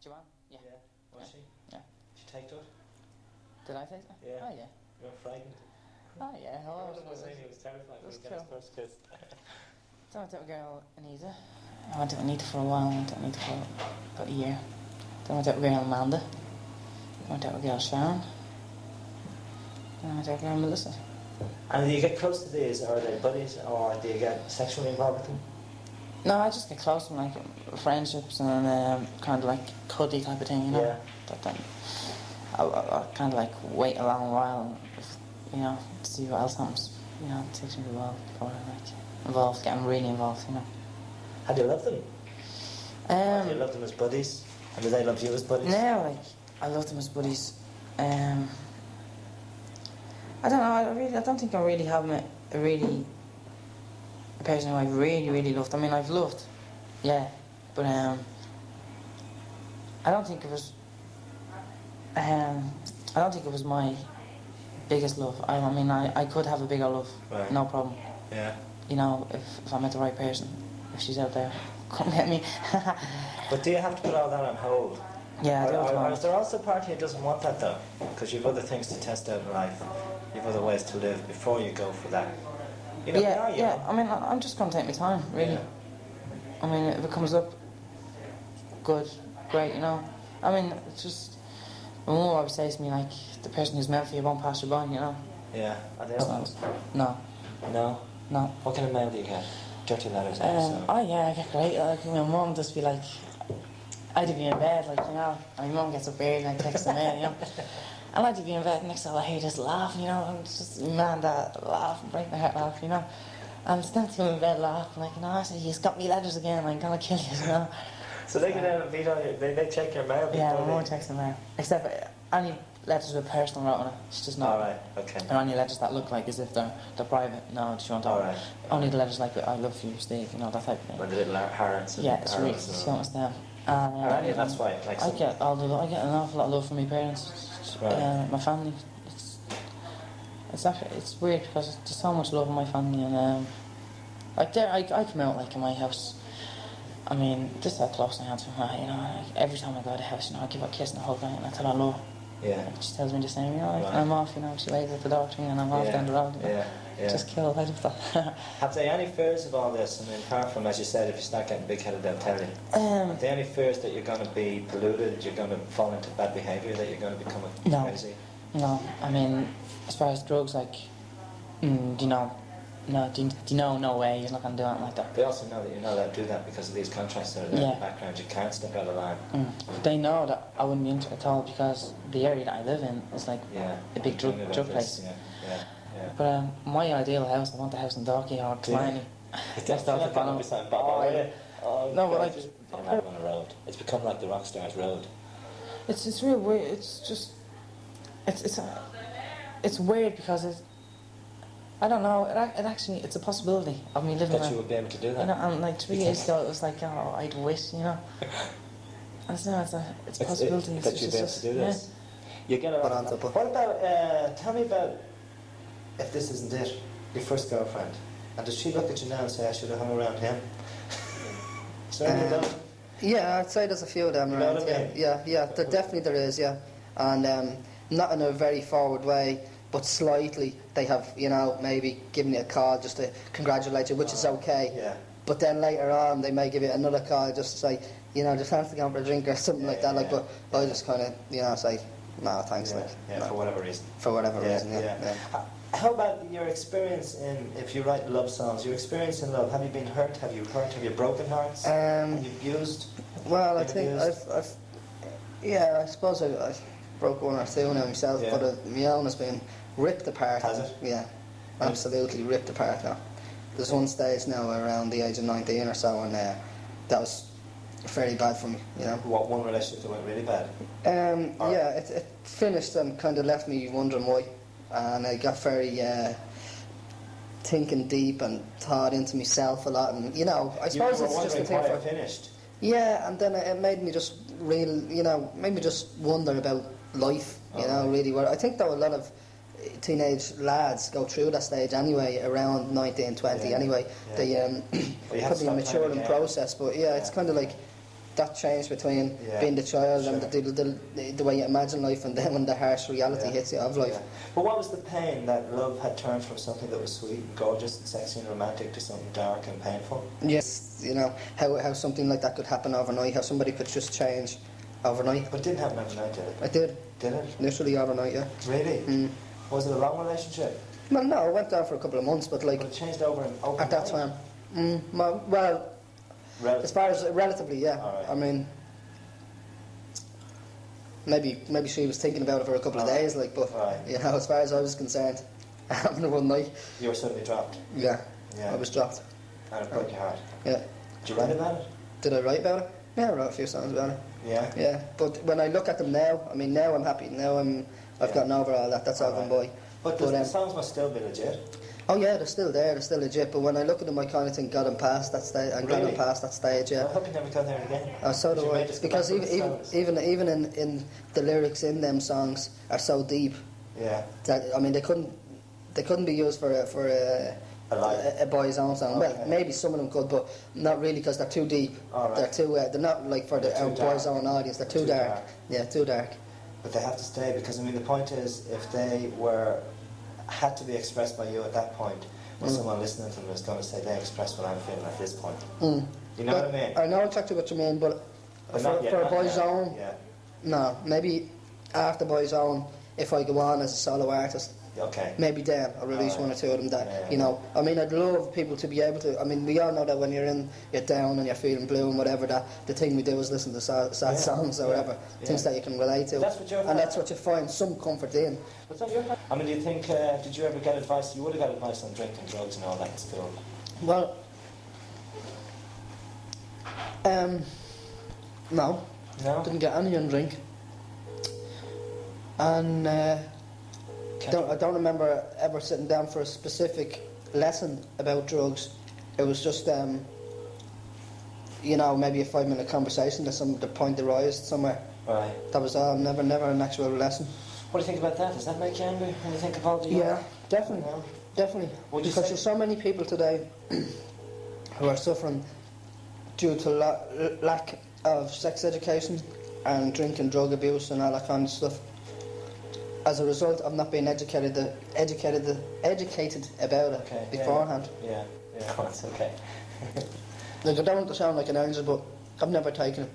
Joanne? Yeah. Yeah. Was she? Yeah. She take to it? Did I take that? Yeah. Oh, yeah. You were frightened? Oh, yeah. I remember was saying he was terrified when he got his first kiss. So I went out with a girl, Anita. I went out with Anita for a while. I went out with Anita for about a year. Then I went out with a girl, Amanda. I went out with a girl, Sharon. Then I went out with a girl, Melissa. And do you get close to these, or are they buddies, or do you get sexually involved with them? No, I just get close to them, like friendships and kind of like cuddy type of thing, you know. Yeah. But then I kind of like wait a long while, you know, to see what else happens. You know, it takes me a while before I like involved, getting really involved, you know. How do you love them? Do you love them as buddies? And do they love you as buddies? No, like I love them as buddies. I don't know. I don't think I really have met a person who I really loved. I mean, I've loved, yeah, but I don't think it was. I don't think it was my biggest love. I mean, I could have a bigger love, right. No problem. Yeah. You know, if I met the right person, if she's out there, come get me. But do you have to put all that on hold? Yeah, I do. Or is there also a part who doesn't want that though? Because you've other things to test out in life. You've other ways to live before you go for that. You know, yeah. I mean, I'm just going to take my time, really. Yeah. I mean, if it comes up, good, great, you know. I mean, it's just, my mum always says to me, like, the person who's meant for you won't pass you by, you know. Yeah. Are they all? No. No? No. What kind of mail do you get? Dirty letters? Oh yeah, I get great. Like, my mum just be like, I'd be in bed, like, you know, and my mum gets up early and texts the mail, you know. And I'd be in bed next to her, I hear this laughing, you know, and it's just, man, that laugh, break my heart laugh, you know. And it's next to him in bed laughing, like, you know, I said, he's got me letters again, I'm gonna kill you, you know. So they get out and beat on you, they check your mail before yeah, my mum checks the mail. Except any letters with personal wrote on it, it's just not. Alright, okay. And any letters that look like as if they're private, no, she won't. Alright. Only the letters like, I love you, Steve, you know, that type of thing. When the little hearts and yeah, it's really, arrows she wants them. that's why. Like I get an awful lot of love from my parents, right. My family. It's weird because there's so much love in my family, and like there, I come out like in my house. I mean, this is how close I am to her. You know, like, every time I go to the house, you know, I give her a kiss and a hug, and I tell her love. Yeah. And she tells me the same. You know, like, right. I'm off. You know, she waves at the door to me, and I'm off down the road. You know? Yeah. Just kill. I love that. Have they any fears of all this? I mean, apart from, as you said, if you start getting big-headed, they'll tell you. Have they any fears that you're going to be polluted, you're going to fall into bad behaviour, that you're going to become crazy? No. I mean, as far as drugs, like, do you know? No, do you know? No way, you're not going to do anything like that. They also know that you're not allowed to do that because of these contracts that are there in the background. You can't step out of line. They know that I wouldn't be into it at all because the area that I live in is like a big drug place. Yeah. But my ideal house, I want a house in Dalkey or Killarney. That's not going to be something bad. No, but like, on a road. It's become like the rock stars' road. It's real weird. It's just it's weird because I don't know. It's a possibility of me living. That you would be able to do that. You know, and like 3 years ago, it was like, oh, I'd wish, you know. And so it's a possibility. That you'd be able to do this. You get on top of. What about? Tell me about. If this isn't it, your first girlfriend, and does she look at you now and say, I should have hung around him? Is there any of them? Yeah, I'd say there's a few of them around. What I mean? Yeah. Definitely there is. Yeah, and not in a very forward way, but slightly. They have, you know, maybe given you a call just to congratulate you, which is okay. Yeah. But then later on, they may give you another call just to say, you know, just fancy going for a drink or something like that. Like, but I just kind of, you know, say, no, thanks. No. For whatever reason. For whatever reason. Yeah. How about your experience in, if you write love songs, your experience in love? Have you been hurt? Have you hurt? Have you broken hearts? Have you abused? Well, I think I suppose I've broke one or two now myself, but my own has been ripped apart. Has it? Yeah, absolutely ripped apart now. There's one stage now around the age of 19 or so, and that was very bad for me, you know. What, one relationship that went really bad? Yeah, it finished and kind of left me wondering why. And I got very thinking deep and thought into myself a lot, and you know, I suppose it's just a thing why it finished. Yeah, and then it made me just made me just wonder about life, you know, really. Well, I think though a lot of teenage lads go through that stage anyway, around 19, 20 anyway. They could be a maturing process, but it's kind of like that change between Yeah, being the child and sure. the way you imagine life, and then when the harsh reality hits you of life. Yeah. But what was the pain that love had turned from something that was sweet and gorgeous and sexy and romantic to something dark and painful? Yes, you know, how something like that could happen overnight, how somebody could just change overnight. But it didn't happen overnight, did it? I did, Did it? literally overnight, yeah. Really? Mm. Was it a long relationship? Well, no, it went down for a couple of months, but like, But it changed overnight? at that time. Well, as far as relatively, yeah. Alright. I mean, maybe she was thinking about it for a couple of days, like, but Right. you know, as far as I was concerned, having one night, You were suddenly dropped. yeah, Yeah. I was dropped. And it broke your heart. Yeah. Did you write about it? Did I write about it? Yeah, I wrote a few songs about it. Yeah. Yeah, but when I look at them now, I mean, now I'm happy. Now I've gotten over all that. That's all gone by. But the songs must still be legit. Oh yeah, they're still there. They're still legit. But when I look at them, I kind of think, God, I'm past that stage. I'm glad I'm past that stage. Yeah. I hope you never go there again. So do You I. may just go Because back to the songs. even in the lyrics in them songs are so deep Yeah. that, I mean, they couldn't be used for a boyzone song. Okay. Well, maybe some of them could, but not really, because they're too deep. All right. They're too. They're not like for They're our too dark. boyzone audience. They're too Too dark. dark. Yeah, too dark. But they have to stay because, I mean, the point is, if they had to be expressed by you at that point, well, someone listening to them is going to say they expressed what I'm feeling at this point. Mm. You know what I mean? I know exactly what you mean, but But for not yet, a not yet. boyzone, Yeah. no. Maybe after boyzone, if I go on as a solo artist, Okay. maybe then I'll release one or two of them that, Yeah. you know, I mean, I'd love people to be able to, I mean, we all know that when you're down and you're feeling blue and whatever, that the thing we do is listen to sad songs or whatever, things that you can relate to. That's what you're and that's what you find some comfort in. What's that your I mean, do you think, did you ever get advice? You would have got advice on drinking, drugs and all that in school. Well, no, No? didn't get any on drink. And I don't remember ever sitting down for a specific lesson about drugs. It was just, you know, maybe a 5-minute conversation that the point arised somewhere. Right. That was all. Never an actual lesson. What do you think about that? Does that make you angry when you think of all the... Yeah, definitely, You know? definitely. Would you Because say- there's so many people today who are suffering due to lack of sex education and drink and drug abuse and all that kind of stuff, as a result of not being educated about it Okay, beforehand. Yeah, that's okay. Like, I don't want to sound like an angel, but I've never taken it.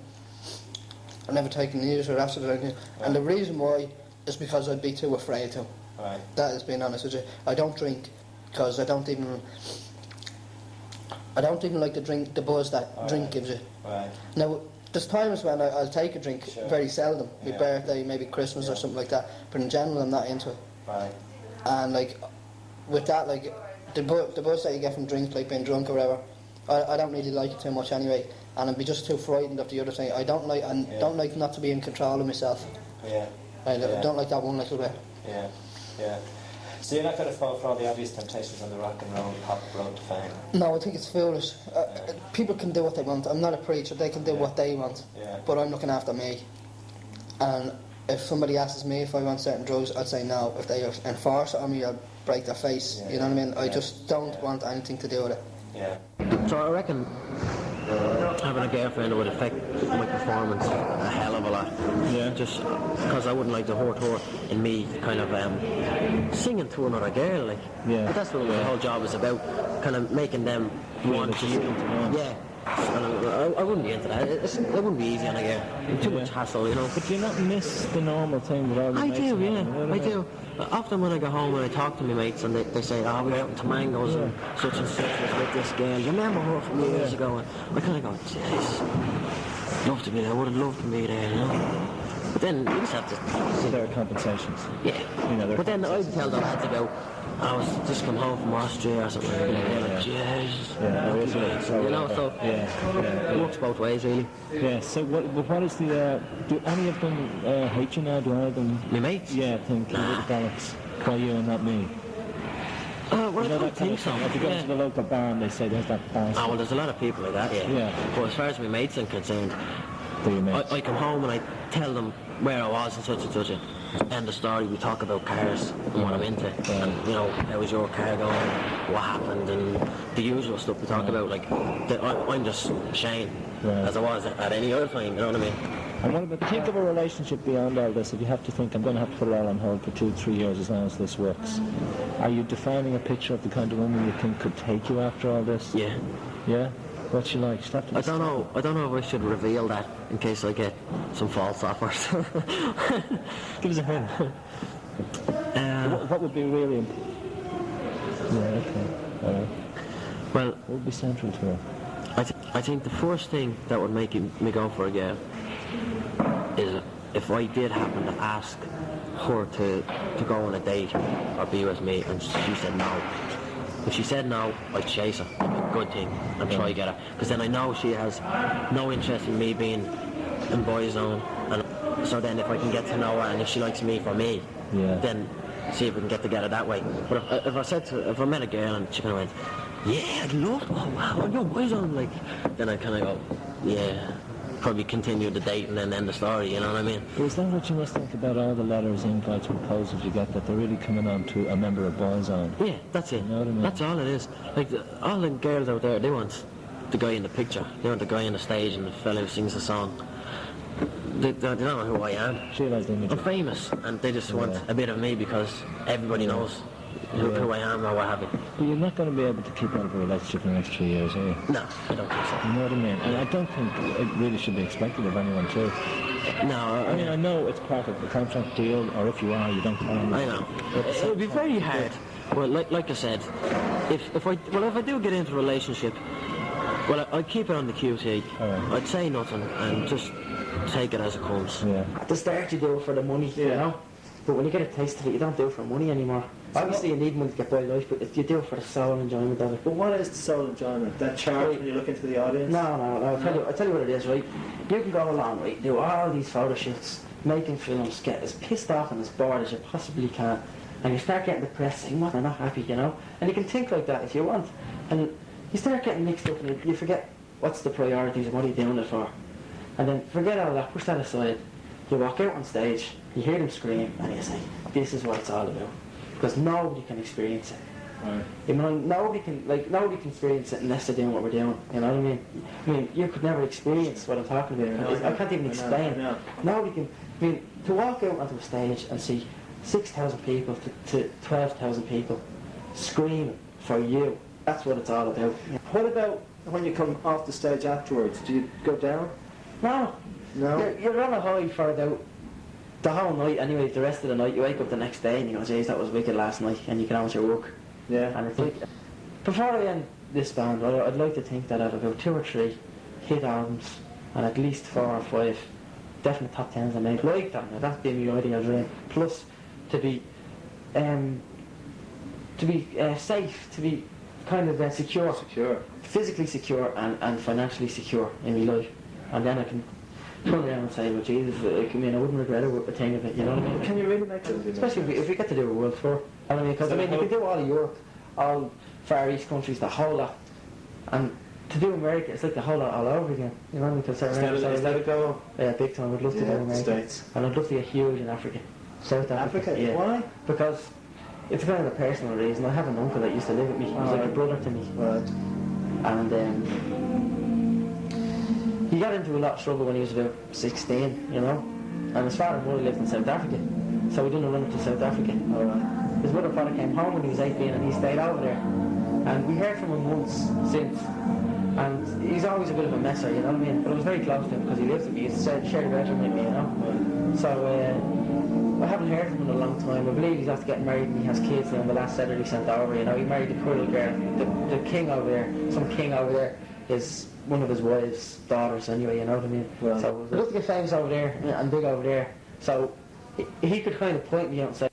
I've never taken news or acid or anything. And the reason why is because I'd be too afraid to. Right. That is being honest with you. I don't drink because I don't even like the buzz that drink gives you. Right. Now, there's times when I'll take a drink, Sure. very seldom, my Yeah. birthday, maybe Christmas or something like that, but in general I'm not into it. Right. And like, with that, like, the buzz that you get from drink, like being drunk or whatever, I don't really like it too much anyway, and I'd be just too frightened of the other thing. I don't like not to be in control of myself. Yeah. I don't like that one little bit. Yeah. So you're not going to fall for all the obvious temptations on the rock and roll pop road to fame? No, I think it's foolish. People can do what they want. I'm not a preacher. They can do what they want. Yeah. But I'm looking after me. And if somebody asks me if I want certain drugs, I'd say no. If they enforce it on me, I'll break their face. Yeah. You know what I mean? I Yeah. just don't want anything to do with it. Yeah. So I reckon having a girlfriend would affect my performance a hell of a lot. Yeah. Just because I wouldn't like to hurt her in me kind of singing to another girl, like. Yeah. But that's what the whole job is about, kind of making them want to. Yeah. And I wouldn't be into that. It wouldn't be easy on a girl. Too much hassle, you know. But do you not miss the normal thing with all your I mates do, and yeah, that, I do. Often when I go home and I talk to my mates and they say, oh, we're out in Tamangos and such was with this girl. You remember her from years ago? And I kind of go, jeez, love to be there. I would have loved to be there, you know. But then you just have to... So there are compensations. Yeah. You know, But then I'd tell the lads about, I was just come home from Austria or something. And they're like, jeez. There is a- You know, so it works both ways, really. Yeah, so what is the... do any of them hate you now? Do any of them... My mates? Yeah, think Nah. balance by you and not me. Well, You I know don't that kind think of so. thing. If you go Yeah. to the local bar and they say there's that balance. Oh, well, there's a lot of people like that, yeah. Yeah. But as far as my mates are concerned, Do you mates? I come home and I tell them where I was and such. End of story, we talk about cars and what I'm into. And, you know, how was your car going, what happened, and the usual stuff we talk about. Like, I'm just Shane. as I was at any other time, you know what I mean? And what about, think of a relationship beyond all this. If you have to think, I'm going to have to put it all on hold for 2-3 years as long as this works. Are you defining a picture of the kind of woman you think could take you after all this? Yeah. Yeah? What's she like? I don't know if I should reveal that in case I get some false offers. Give us a hint. What would be really important? Yeah, okay. All right. Well, what would be central to her? I think the first thing that would make me go for a girl is if I did happen to ask her to go on a date or be with me and she said no. If she said no, I'd chase her. It'd be a good thing and try to get her. Because then I know she has no interest in me being in boyzone. And so then if I can get to know her and if she likes me for me, then see if we can get together that way. But if I met a girl and she kind of went, yeah, I'd love, oh wow, you're boyzone, like, then I'd kind of go, yeah, probably continue the date and then end the story, you know what I mean? But is that what you must think about all the letters, invites, proposals you get, that they're really coming on to a member of boyzone? Yeah, that's it. You know what I mean? That's all it is. Like, all the girls out there, they want the guy in the picture. They want the guy on the stage and the fellow who sings the song. They don't know who I am. She has the image. I'm famous, and they just want a bit of me because everybody knows who I am or what have you. But you're not going to be able to keep out of a relationship for the next 3 years, are you? No, I don't think so. You know what I mean? And I don't think it really should be expected of anyone too. No, I mean, I know it's part of the contract deal, or if you are, you don't tell them. I know. It would be very hard. Well, like I said, if I do get into a relationship, well, I'd keep it on the QT. I'd say nothing and just take it as it comes. Yeah. At the start you do it for the money, you know? But when you get a taste of it, you don't do it for money anymore. Obviously you need money to get by life, but if you do it for the soul enjoyment of it. But what is the soul enjoyment? That charge when you look into the audience? No, I'll tell you what it is, right? You can go along, right, do all these photo shoots, making films, get as pissed off and as bored as you possibly can, and you start getting depressed, saying, what, I'm not happy, you know? And you can think like that if you want. And you start getting mixed up and you forget what's the priorities and what are you doing it for. And then forget all that, push that aside. You walk out on stage, you hear them scream, and you say, this is what it's all about. Because nobody can experience it. Right. You know, nobody can experience it unless they're doing what we're doing. You know what I mean? I mean, you could never experience what I'm talking about. I can't even explain. Nobody can. I mean, to walk out onto a stage and see 6,000 people to 12,000 people screaming for you, that's what it's all about. What about when you come off the stage afterwards? Do you go down? No. You're on a high for the whole night anyway. The rest of the night, you wake up the next day and you go, geez, that was wicked last night, and you get on with your work. Yeah. And it's like, before I end this band, I'd like to think that I'd have about 2 or 3 hit albums and at least 4 or 5 definite top 10s I made like that. Now that'd be my ideal dream. Plus, to be safe, to be kind of secure, physically secure and financially secure in my life, and then I can turn around and say, well, Jesus, I mean, I wouldn't regret a thing of it, you know what I mean? Can you really make it? Especially if we get to do a world tour. I mean, because you can do all of Europe, all Far East countries, the whole lot, and to do America, it's like the whole lot all over again. You know what I mean? Because Is that a goal? Yeah, big time. I'd love to go to America. States. And I'd love to get huge in Africa. South Africa. Africa? Yeah. Why? Because it's kind of a personal reason. I have an uncle that used to live with me. He was like a brother to me. Right. And he got into a lot of trouble when he was about 16, you know. And his father and mother lived in South Africa. So we didn't run up to South Africa. Alright. His mother father came home when he was 18 and he stayed over there. And we heard from him once since. And he's always a bit of a messer, you know what I mean? But I was very close to him because he lives with me. He shared a bedroom with me, you know. So I haven't heard from him in a long time. I believe he's after getting married and he has kids now. The last letter he sent over, you know, he married the poor little girl. The king over there, some king over there, is one of his wife's daughters anyway, you know what I mean? Right. So I'd love to get famous over there and big over there. So he could kind of point me out and say,